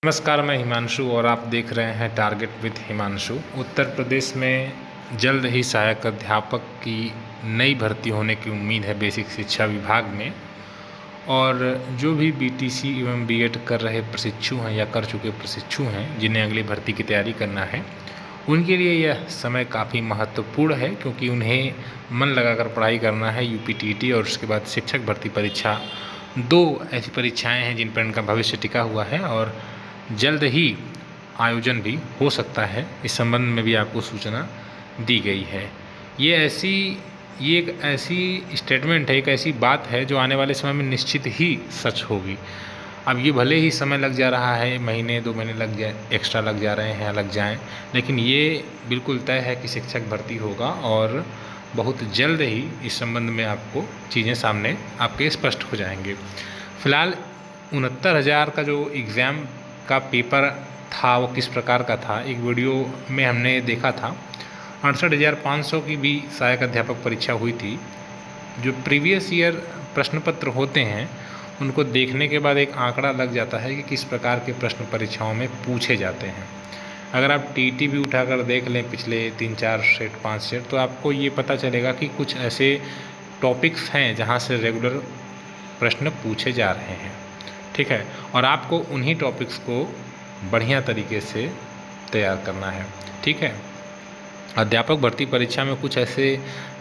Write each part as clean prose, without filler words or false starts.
नमस्कार, मैं हिमांशु और आप देख रहे हैं टारगेट विद हिमांशु। उत्तर प्रदेश में जल्द ही सहायक अध्यापक की नई भर्ती होने की उम्मीद है बेसिक शिक्षा विभाग में। और जो भी बीटीसी एवं बीएड कर रहे प्रशिक्षु हैं या कर चुके प्रशिक्षु हैं जिन्हें अगली भर्ती की तैयारी करना है, उनके लिए यह समय काफ़ी महत्वपूर्ण है, क्योंकि उन्हें मन लगाकर पढ़ाई करना है। यूपीटीटी और उसके बाद शिक्षक भर्ती परीक्षा, दो ऐसी परीक्षाएं हैं जिन पर इनका भविष्य टिका हुआ है और जल्द ही आयोजन भी हो सकता है। इस संबंध में भी आपको सूचना दी गई है। ये एक ऐसी स्टेटमेंट है, एक ऐसी बात है जो आने वाले समय में निश्चित ही सच होगी। अब ये भले ही समय लग जा रहा है, महीने 2 महीने लग जाए, एक्स्ट्रा लग जा रहे हैं, लग जाएं, लेकिन ये बिल्कुल तय है कि शिक्षक भर्ती होगा और बहुत जल्द ही इस संबंध में आपको चीज़ें सामने आपके स्पष्ट हो जाएंगे। फिलहाल 69,000 का जो एग्ज़ाम का पेपर था वो किस प्रकार का था, एक वीडियो में हमने देखा था। 68,500 की भी सहायक अध्यापक परीक्षा हुई थी। जो प्रीवियस ईयर प्रश्न पत्र होते हैं उनको देखने के बाद एक आंकड़ा लग जाता है कि किस प्रकार के प्रश्न परीक्षाओं में पूछे जाते हैं। अगर आप टीटी भी उठाकर देख लें पिछले 3-4 सेट 5 सेट, तो आपको ये पता चलेगा कि कुछ ऐसे टॉपिक्स हैं जहाँ से रेगुलर प्रश्न पूछे जा रहे हैं। ठीक है, और आपको उन्हीं टॉपिक्स को बढ़िया तरीके से तैयार करना है। ठीक है, अध्यापक भर्ती परीक्षा में कुछ ऐसे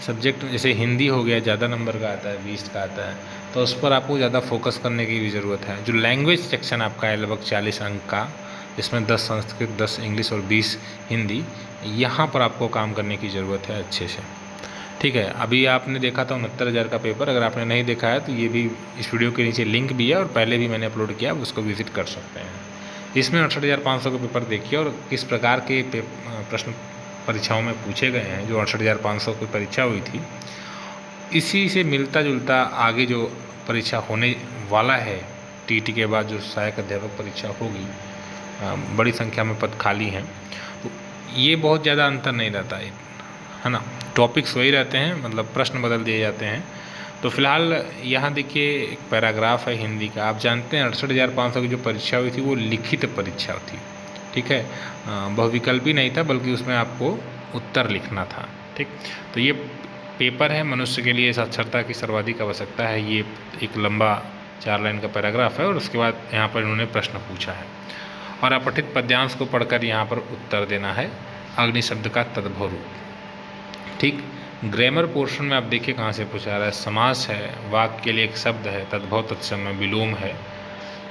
सब्जेक्ट जैसे हिंदी हो गया, ज़्यादा नंबर का आता है, 20 का आता है, तो उस पर आपको ज़्यादा फोकस करने की भी ज़रूरत है। जो लैंग्वेज सेक्शन आपका है लगभग 40 अंक का, जिसमें 10 संस्कृत, 10 इंग्लिश और 20 हिंदी, यहाँ पर आपको काम करने की ज़रूरत है अच्छे से। ठीक है, अभी आपने देखा था 69,000 का पेपर। अगर आपने नहीं देखा है तो ये भी इस वीडियो के नीचे लिंक भी है और पहले भी मैंने अपलोड किया, उसको विजिट कर सकते हैं। इसमें 68,500 का पेपर देखिए और किस प्रकार के प्रश्न परीक्षाओं में पूछे गए हैं। जो 68,500 की परीक्षा हुई थी, इसी से मिलता जुलता आगे जो परीक्षा होने वाला है टीटी के बाद, जो सहायक अध्यापक परीक्षा होगी, बड़ी संख्या में पद खाली हैं, तो ये बहुत ज़्यादा अंतर नहीं रहता है ना। टॉपिक्स वही रहते हैं, मतलब प्रश्न बदल दिए जाते हैं। तो फिलहाल यहाँ देखिए एक पैराग्राफ है हिंदी का। आप जानते हैं 68,500 की जो परीक्षा हुई थी वो लिखित परीक्षा थी। ठीक है, बहुविकल्पी नहीं था, बल्कि उसमें आपको उत्तर लिखना था। ठीक, तो ये पेपर है मनुष्य के लिए साक्षरता की सर्वाधिक आवश्यकता है। ये एक लंबा 4 लाइन का पैराग्राफ है और उसके बाद यहाँ पर इन्होंने प्रश्न पूछा है और अपठित पद्यांश को पढ़कर यहाँ पर उत्तर देना है अग्नि शब्द का तद्भव रूप। ठीक, ग्रामर पोर्शन में आप देखिए कहाँ से पूछा रहा है। समास है, वाक्य के लिए एक शब्द है, तद्भव तत्सम विलोम है,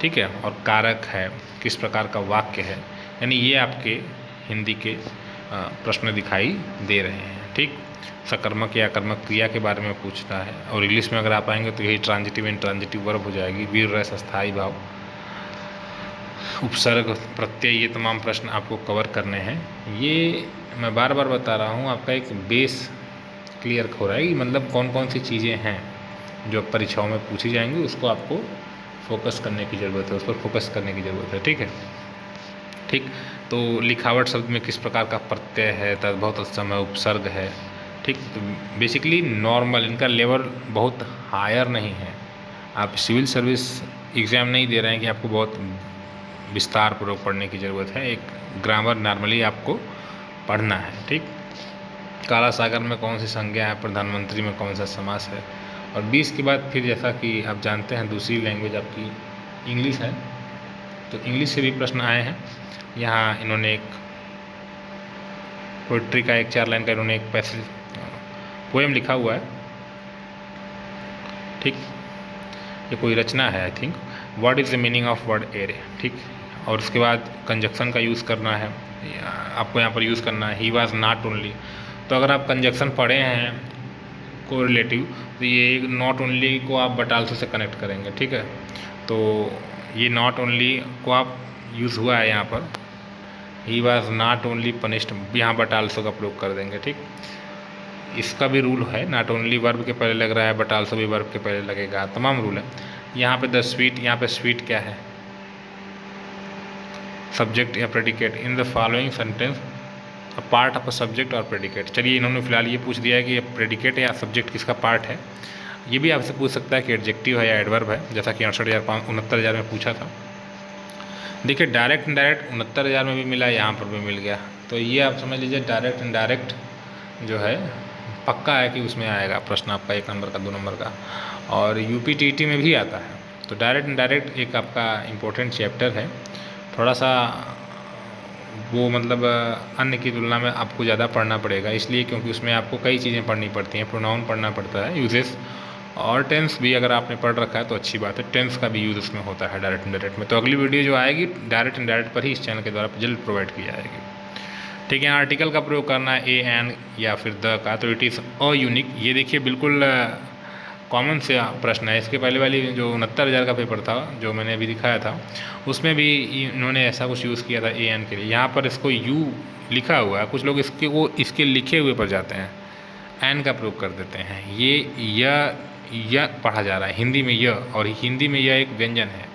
ठीक है, और कारक है, किस प्रकार का वाक्य है, यानी ये आपके हिंदी के प्रश्न दिखाई दे रहे हैं। ठीक, सकर्मक या कर्मक क्रिया के बारे में पूछता है और इंग्लिश में अगर आप आएंगे तो यही ट्रांजिटिव एंड ट्रांजिटिव वर्ब हो जाएगी। वीर रस, अस्थायी भाव, उपसर्ग, प्रत्यय, ये तमाम प्रश्न आपको कवर करने हैं। ये मैं बार बार बता रहा हूँ, आपका एक बेस क्लियर हो रहा है कि मतलब कौन कौन सी चीज़ें हैं जो परीक्षाओं में पूछी जाएंगी, उसको आपको फोकस करने की ज़रूरत है, उस पर फोकस करने की ज़रूरत है। ठीक है, ठीक, तो लिखावट शब्द में किस प्रकार का प्रत्यय है, तद्भव तत्सम है, उपसर्ग है। ठीक, तो बेसिकली नॉर्मल, इनका लेवल बहुत हायर नहीं है। आप सिविल सर्विस एग्ज़ाम नहीं दे रहे हैं कि आपको बहुत विस्तार पूर्वक पढ़ने की ज़रूरत है। एक ग्रामर नॉर्मली आपको पढ़ना है। ठीक, काला सागर में कौन सी संज्ञा है, प्रधानमंत्री में कौन सा समास है, और 20 के बाद फिर जैसा कि आप जानते हैं दूसरी लैंग्वेज आपकी इंग्लिश है, तो इंग्लिश से भी प्रश्न आए हैं। यहाँ इन्होंने एक पोइट्री का एक 4 लाइन का इन्होंने एक पैसेज पोएम लिखा हुआ है। ठीक, ये कोई रचना है I think. What is the meaning of word array. ठीक, और उसके बाद कंजक्शन का यूज़ करना है, आपको यहाँ पर यूज़ करना है। ही वॉज नॉट ओनली, तो अगर आप कंजक्शन पढ़े हैं कोरिलेटिव, तो ये नॉट ओनली को आप बट आल्सो से कनेक्ट करेंगे। ठीक है, तो ये नॉट ओनली को आप यूज़ हुआ है यहाँ पर, he was not only punished, यहाँ बट आल्सो का प्रयोग कर देंगे। ठीक, इसका भी रूल है, नॉट ओनली वर्ब के पहले लग रहा है, बट आल्सो भी वर्ब के पहले लगेगा, तमाम रूल है। यहाँ पे द स्वीट, यहाँ पे स्वीट क्या है, सब्जेक्ट या predicate. In the following sentence a part of a subject और प्रेडिकेट। चलिए, इन्होंने फिलहाल ये पूछ दिया है कि ये प्रेडिकेट या सब्जेक्ट किसका पार्ट है। ये भी आपसे पूछ सकता है कि एडजेक्टिव है या एडवर्ब है, जैसा कि 69,000 में पूछा था। देखिए डायरेक्ट इनडायरेक्ट 69,000 में भी मिला, यहाँ पर भी मिल गया। तो ये आप समझ लीजिए डायरेक्ट इनडायरेक्ट जो है पक्का है कि उसमें आएगा प्रश्न आपका 1 नंबर का, 2 नंबर का, और यूपीटीटी में भी आता है। तो डायरेक्ट इनडायरेक्ट एक आपका इम्पोर्टेंट चैप्टर है, थोड़ा सा वो मतलब अन्य की तुलना में आपको ज़्यादा पढ़ना पड़ेगा, इसलिए क्योंकि उसमें आपको कई चीज़ें पढ़नी पड़ती हैं। प्रोनाउन पढ़ना पड़ता है, यूजेस, और टेंस भी अगर आपने पढ़ रखा है तो अच्छी बात है, टेंस का भी यूज़ उसमें होता है डायरेक्ट इनडायरेक्ट में। तो अगली वीडियो जो आएगी डायरेक्ट इनडायरेक्ट पर ही इस चैनल के द्वारा जल्द प्रोवाइड की जाएगी। ठीक है, आर्टिकल का प्रयोग करना है ए एन या फिर द का, तो इट इज़ अ यूनिक। ये देखिए बिल्कुल कॉमन से प्रश्न है। इसके पहले वाली जो 69,000 का पेपर था जो मैंने अभी दिखाया था, उसमें भी इन्होंने ऐसा कुछ यूज़ किया था ए एन के लिए। यहाँ पर इसको यू लिखा हुआ है, कुछ लोग इसके लिखे हुए पर जाते हैं, एन का प्रयोग कर देते हैं। ये य पढ़ा जा रहा है हिंदी में य, और हिंदी में यह एक व्यंजन है,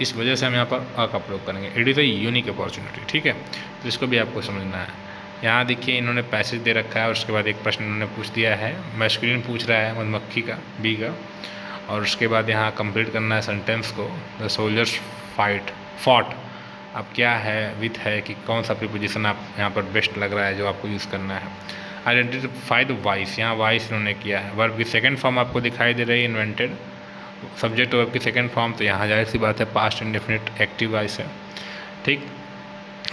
इस वजह से हम यहाँ पर अ का प्रयोग करेंगे। It is a unique opportunity. ठीक है, तो इसको भी आपको समझना है। यहाँ देखिए इन्होंने पैसेज दे रखा है और उसके बाद एक प्रश्न इन्होंने पूछ दिया है, मैस्कुलिन पूछ रहा है मधुमक्खी का, बी का, और उसके बाद यहाँ कंप्लीट करना है सेंटेंस को। द सोल्जर्स फॉट, अब क्या है विथ है कि कौन सा प्रीपोजिशन आप यहाँ पर बेस्ट लग रहा है जो आपको यूज़ करना है। आइडेंटिफाई द वॉइस, यहाँ वॉइस इन्होंने किया है। वर्ब की सेकेंड फॉर्म आपको दिखाई दे रही है इन्वेंटेड, सब्जेक्ट वर्ब की सेकेंड फॉर्म, तो यहाँ जाहिर सी बात है पास्ट इंडेफिनिट एक्टिव वॉइस है। ठीक,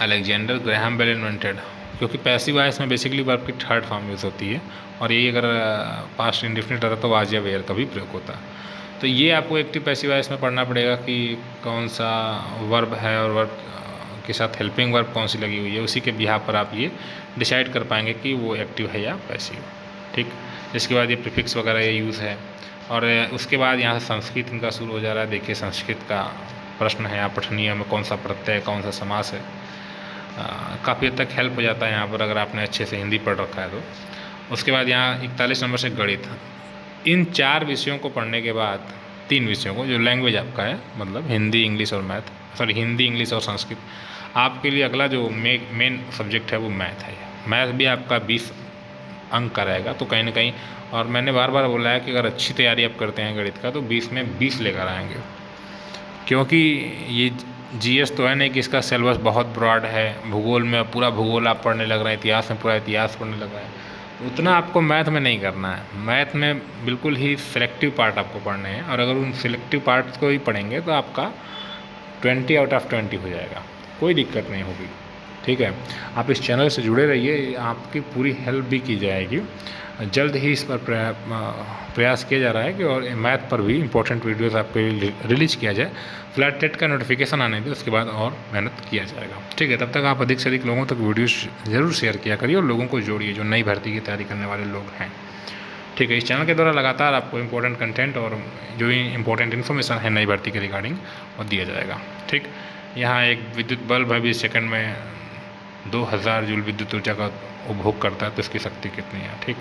अलेक्जेंडर ग्रैहम बेल इन्वेंटेड, क्योंकि पैसिव वॉइस में बेसिकली वर्ब की थर्ड फॉर्म यूज़ होती है, और यही अगर पास्ट इंडेफिनिट रहता तो वाज या वेयर का भी प्रयोग होता। तो ये आपको एक्टिव पैसिव वॉइस में पढ़ना पड़ेगा कि कौन सा वर्ब है और वर्ब के साथ हेल्पिंग वर्ब कौन सी लगी हुई है, उसी के बिहाफ पर आप ये डिसाइड कर पाएंगे कि वो एक्टिव है या पैसिव। ठीक, इसके बाद ये प्रीफिक्स वगैरह ये यूज़ है, और उसके बाद यहाँ से संस्कृत इनका शुरू हो जा रहा है। देखिए संस्कृत का प्रश्न है, यहाँ पठनीय में कौन सा प्रत्यय कौन सा समास है, काफ़ी हद तक हेल्प हो जाता है यहाँ पर अगर आपने अच्छे से हिंदी पढ़ रखा है तो। उसके बाद यहाँ 41 नंबर से गणित। इन 4 विषयों को पढ़ने के बाद 3 विषयों को, जो लैंग्वेज आपका है मतलब हिंदी इंग्लिश और मैथ, सॉरी हिंदी इंग्लिश और संस्कृत, आपके लिए अगला जो मेन सब्जेक्ट है वो मैथ है। मैथ भी आपका 20 अंक का रहेगा, तो कहीं ना कहीं, और मैंने बार बार बोला है कि अगर अच्छी तैयारी आप करते हैं गणित का तो 20 में 20 लेकर आएंगे, क्योंकि ये जीएस तो है नहीं कि इसका सिलेबस बहुत ब्रॉड है, भूगोल में पूरा भूगोल आप पढ़ने लग रहे हैं, इतिहास में पूरा इतिहास पढ़ने लग रहे हैं, उतना आपको मैथ में नहीं करना है। मैथ में बिल्कुल ही सिलेक्टिव पार्ट आपको पढ़ने हैं, और अगर उन सिलेक्टिव पार्ट को ही पढ़ेंगे तो आपका 20 आउट ऑफ 20 हो जाएगा, कोई दिक्कत नहीं होगी। ठीक है, आप इस चैनल से जुड़े रहिए, आपकी पूरी हेल्प भी की जाएगी। जल्द ही इस पर प्रयास किया जा रहा है कि और मैथ पर भी इंपॉर्टेंट वीडियोस आपके लिए रिलीज किया जाए। फ्लैट टेट का नोटिफिकेशन आने दे, उसके बाद और मेहनत किया जाएगा। ठीक है, तब तक आप अधिक से अधिक लोगों तक वीडियोस ज़रूर शेयर किया करिए और लोगों को जोड़िए जो नई भर्ती की तैयारी करने वाले लोग हैं। ठीक है, इस चैनल के द्वारा लगातार आपको इंपॉर्टेंट कंटेंट और जो इंपॉर्टेंट इन्फॉर्मेशन है नई भर्ती के रिगार्डिंग वो दिया जाएगा। ठीक, यहाँ एक विद्युत बल्ब है 20 सेकंड में 2000 जूल विद्युत ऊर्जा का उपभोग करता है, तो इसकी शक्ति कितनी है। ठीक,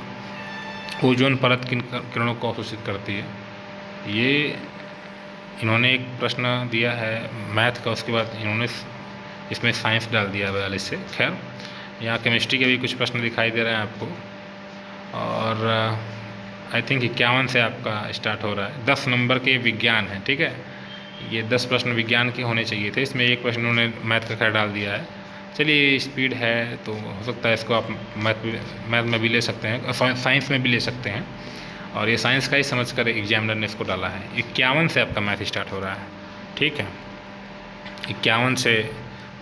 ओजोन परत किन किरणों को अवशोषित करती है, ये इन्होंने एक प्रश्न दिया है मैथ का, उसके बाद इन्होंने इसमें साइंस डाल दिया 42 से। खैर, यहाँ केमिस्ट्री के भी कुछ प्रश्न दिखाई दे रहे हैं आपको, और आई थिंक 51 से आपका स्टार्ट हो रहा है। 10 नंबर के विज्ञान है। ठीक है, ये 10 प्रश्न विज्ञान के होने चाहिए थे, इसमें एक प्रश्न उन्होंने मैथ का खैर डाल दिया है। चलिए, स्पीड है तो हो सकता है इसको आप मैथ में भी ले सकते हैं, साइंस में भी ले सकते हैं, और ये साइंस का ही समझ कर एग्जामिनर ने इसको डाला है। 51 से आपका मैथ स्टार्ट हो रहा है। ठीक है, 51 से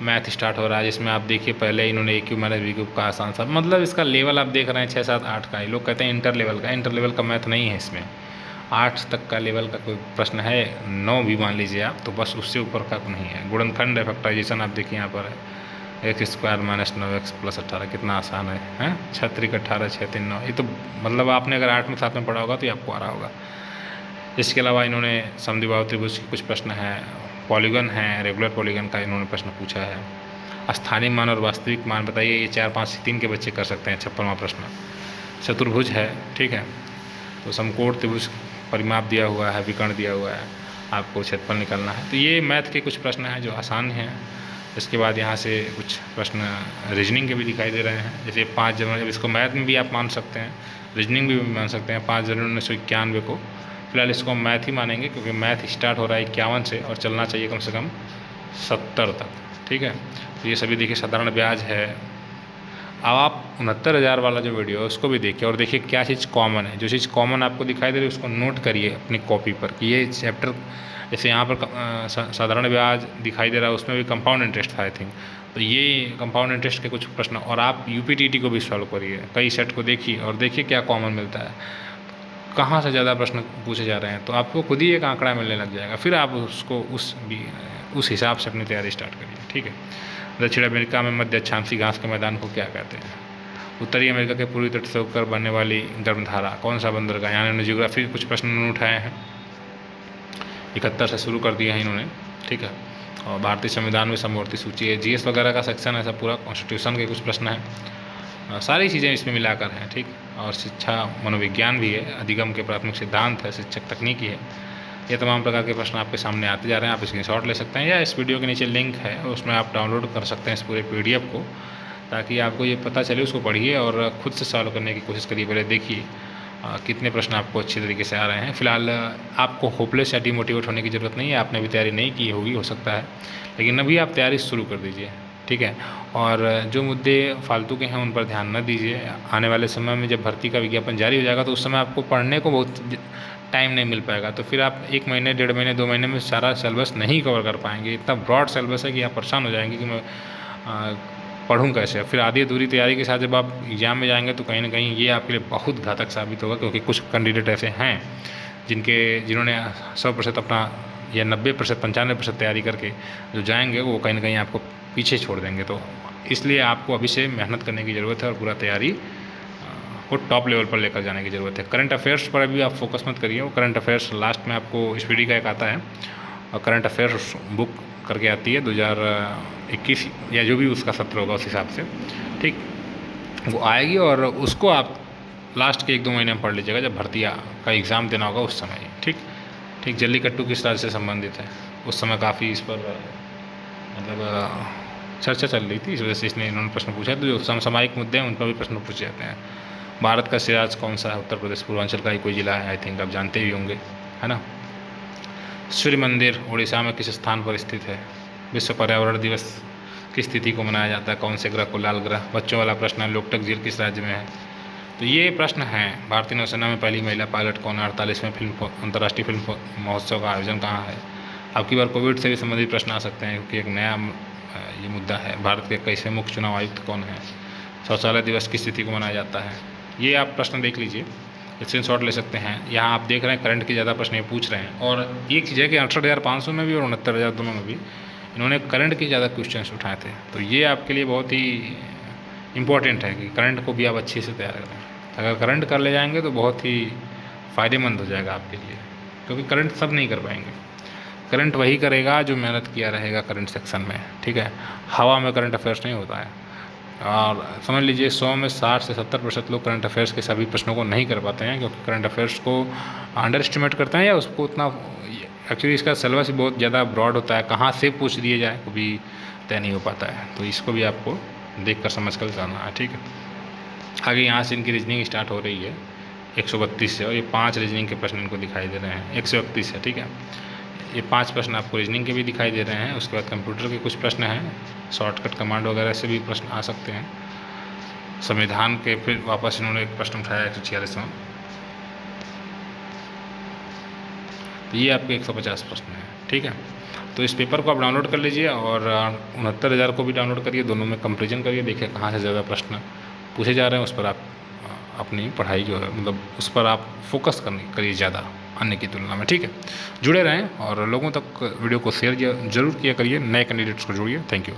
मैथ स्टार्ट हो रहा है, जिसमें आप देखिए पहले इन्होंने ए क्यूब माइनस बी क्यूब का आसान सा, मतलब इसका लेवल आप देख रहे हैं 6, 7, 8 का। ये लोग कहते हैं इंटर लेवल का, इंटर लेवल का मैथ नहीं है इसमें। 8 तक का लेवल का कोई प्रश्न है, 9 भी मान लीजिए आप, तो बस उससे ऊपर का नहीं है। गुणनखंड है, फैक्टराइजेशन आप देखिए यहाँ पर है, x² - 9x + 18, कितना आसान है, हैं 6 × 18 6 3 9। ये तो मतलब आपने अगर 8 में 7 में पढ़ा होगा तो ये आपको आ रहा होगा। इसके अलावा इन्होंने समद्विबाहु त्रिभुज के कुछ प्रश्न हैं, पॉलीगन है, रेगुलर पॉलीगन का इन्होंने प्रश्न पूछा है। स्थानीय मान और वास्तविक मान बताइए, ये 4, 5, 3 के बच्चे कर सकते हैं। 56वां प्रश्न। चतुर्भुज है। ठीक है, तो समकोण त्रिभुज परिमाप दिया हुआ है, विकर्ण दिया हुआ है, आपको क्षेत्रफल निकालना है। तो ये मैथ के कुछ प्रश्न हैं जो आसान हैं। इसके बाद यहाँ से कुछ प्रश्न रीजनिंग के भी दिखाई दे रहे हैं, जैसे 5 जनवरी, इसको मैथ में भी आप मान सकते हैं, रीजनिंग भी मान सकते हैं। 5 जनवरी 1991 को, फिलहाल इसको हम मैथ ही मानेंगे क्योंकि मैथ स्टार्ट हो रहा है 51 से और चलना चाहिए कम से कम 70 तक, ठीक है। तो ये सभी देखिए साधारण ब्याज है। अब आप 69,000 वाला जो वीडियो है उसको भी देखिए और देखिए क्या चीज़ कॉमन है। जो चीज़ कॉमन आपको दिखाई दे रही है उसको नोट करिए अपनी कॉपी पर कि ये चैप्टर, जैसे यहाँ पर साधारण ब्याज दिखाई दे रहा है, उसमें भी कंपाउंड इंटरेस्ट था आई थिंक। तो ये कंपाउंड इंटरेस्ट के कुछ प्रश्न, और आप यूपीटीटी को भी सॉल्व करिए, कई सेट को देखिए और देखिए क्या कॉमन मिलता है, कहाँ से ज़्यादा प्रश्न पूछे जा रहे हैं। तो आपको खुद ही एक आंकड़ा मिलने लग जाएगा, फिर आप उसको उस हिसाब से अपनी तैयारी स्टार्ट करिए, ठीक है। दक्षिण अमेरिका में मध्य अक्षांशीय घास के मैदान को क्या कहते हैं? उत्तरी अमेरिका के पूर्वी तट से होकर बनने वाली गर्मधारा कौन सा बंदरगाह? यानी उन्होंने जियोग्राफी के कुछ प्रश्न उठाए हैं, 71 से शुरू कर दिया है इन्होंने, ठीक है। और भारतीय संविधान में समवर्ती सूची है, जीएस वगैरह का सेक्शन है, सब पूरा कॉन्स्टिट्यूशन के कुछ प्रश्न हैं, सारी चीज़ें इसमें मिलाकर हैं, ठीक। और शिक्षा मनोविज्ञान भी है, अधिगम के प्राथमिक सिद्धांत है, शिक्षक तकनीकी है। ये तमाम प्रकार के प्रश्न आपके सामने आते जा रहे हैं। आप स्क्रीनशॉट ले सकते हैं या इस वीडियो के नीचे लिंक है उसमें आप डाउनलोड कर सकते हैं इस पूरे पीडीएफ को, ताकि आपको ये पता चले, उसको पढ़िए और ख़ुद से सॉल्व करने की कोशिश करिए। पहले देखिए कितने प्रश्न आपको अच्छी तरीके से आ रहे हैं। फिलहाल आपको होपलेस या डिमोटिवेट होने की ज़रूरत नहीं है, आपने भी तैयारी नहीं की होगी, हो सकता है, लेकिन अभी आप तैयारी शुरू कर दीजिए, ठीक है। और जो मुद्दे फालतू के हैं उन पर ध्यान न दीजिए। आने वाले समय में जब भर्ती का विज्ञापन जारी हो जाएगा तो उस समय आपको पढ़ने को बहुत टाइम नहीं मिल पाएगा, तो फिर आप 1 महीने, 1.5 महीने, 2 महीने में सारा सिलेबस नहीं कवर कर पाएंगे। इतना ब्रॉड सिलेबस है कि आप परेशान हो जाएंगे कि मैं पढ़ूँ कैसे। फिर आधी अधूरी तैयारी के साथ जब आप एग्ज़ाम में जाएंगे तो कहीं ना कहीं ये आपके लिए बहुत घातक साबित होगा, क्योंकि कुछ कैंडिडेट ऐसे हैं जिन्होंने 100% अपना या 90%, 95% तैयारी करके जो जाएंगे वो कहीं ना कहीं आपको पीछे छोड़ देंगे। तो इसलिए आपको अभी से मेहनत करने की ज़रूरत है और पूरा तैयारी को टॉप लेवल पर लेकर जाने की ज़रूरत है। करंट अफेयर्स पर अभी आप फोकस मत करिए, वो करंट अफेयर्स लास्ट में आपको इस पीडी का एक आता है, और करंट अफेयर्स बुक करके आती है 2021 या जो भी उसका सत्र होगा उस हिसाब से, ठीक, वो आएगी और उसको आप लास्ट के 1-2 महीने में पढ़ लीजिएगा जब भर्ती का एग्ज़ाम देना होगा उस समय, ठीक। जल्लीकट्टू किस राज्य से संबंधित है? उस समय काफ़ी इस पर मतलब चर्चा चल रही थी, इस वजह से इन्होंने प्रश्न पूछा। तो जो समसामयिक मुद्दे हैं उन पर भी प्रश्न पूछे जाते हैं। भारत का सिराज कौन सा है? उत्तर प्रदेश पूर्वांचल का ही कोई जिला है, आई थिंक आप जानते ही होंगे, है ना। सूर्य मंदिर उड़ीसा में किस स्थान पर स्थित है? विश्व पर्यावरण दिवस किस तिथि को मनाया जाता है? कौन से ग्रह को लाल ग्रह? बच्चों वाला प्रश्न है, लोकटक झील किस राज्य में है? तो ये प्रश्न हैं। भारतीय नौसेना में पहली महिला पायलट कौन है? 48वें अंतर्राष्ट्रीय फिल्म महोत्सव का आयोजन कहाँ है? अब की बार कोविड से भी संबंधित प्रश्न आ सकते हैं, क्योंकि एक नया ये मुद्दा है। भारत के 21वें मुख्य चुनाव आयुक्त कौन है? शौचालय दिवस किस तिथि को मनाया जाता है? ये आप प्रश्न देख लीजिए, स्क्रीनशॉट ले सकते हैं। यहाँ आप देख रहे हैं करंट के ज़्यादा प्रश्न ये पूछ रहे हैं, और एक चीज़ है कि 68,500 में भी और 69,000 दोनों में भी इन्होंने करंट के ज़्यादा क्वेश्चंस उठाए थे। तो ये आपके लिए बहुत ही इम्पोर्टेंट है कि करंट को भी आप अच्छे से तैयार करें। अगर करंट कर ले जाएंगे तो बहुत ही फ़ायदेमंद हो जाएगा आपके लिए, क्योंकि करंट सब नहीं कर पाएंगे। करंट वही करेगा जो मेहनत किया रहेगा करंट सेक्शन में, ठीक है। हवा में करंट अफेयर्स नहीं होता है, और समझ लीजिए 100 में 60 से 70% लोग करंट अफेयर्स के सभी प्रश्नों को नहीं कर पाते हैं, क्योंकि करंट अफेयर्स को अंडर एस्टिमेट करते हैं, या उसको उतना एक्चुअली इसका सिलेबस ही बहुत ज़्यादा ब्रॉड होता है, कहाँ से पूछ दिए जाए कभी तय नहीं हो पाता है। तो इसको भी आपको देख कर समझ कर करना है, ठीक है। आगे यहाँ से इनकी रीजनिंग स्टार्ट हो रही है 132 से, और ये 5 रीजनिंग के प्रश्न इनको दिखाई दे रहे हैं। 131 है, ठीक है। ये 5 प्रश्न आपको रीजनिंग के भी दिखाई दे रहे हैं। उसके बाद कंप्यूटर के कुछ प्रश्न हैं, शॉर्टकट कमांड वगैरह से भी प्रश्न आ सकते हैं। संविधान के फिर वापस इन्होंने एक प्रश्न उठाया 146वां। तो ये आपके 150 प्रश्न हैं, ठीक है। तो इस पेपर को आप डाउनलोड कर लीजिए और 69,000 को भी डाउनलोड करिए, दोनों में कंपेरिजन करिए, देखिए कहाँ से ज़्यादा प्रश्न पूछे जा रहे हैं। उस पर आप अपनी पढ़ाई जो है मतलब उस पर आप फोकस करिए ज़्यादा अन्य की तुलना में, ठीक है। जुड़े रहें और लोगों तक वीडियो को शेयर जरूर किया करिए, नए कैंडिडेट्स को जोड़िए। Thank you.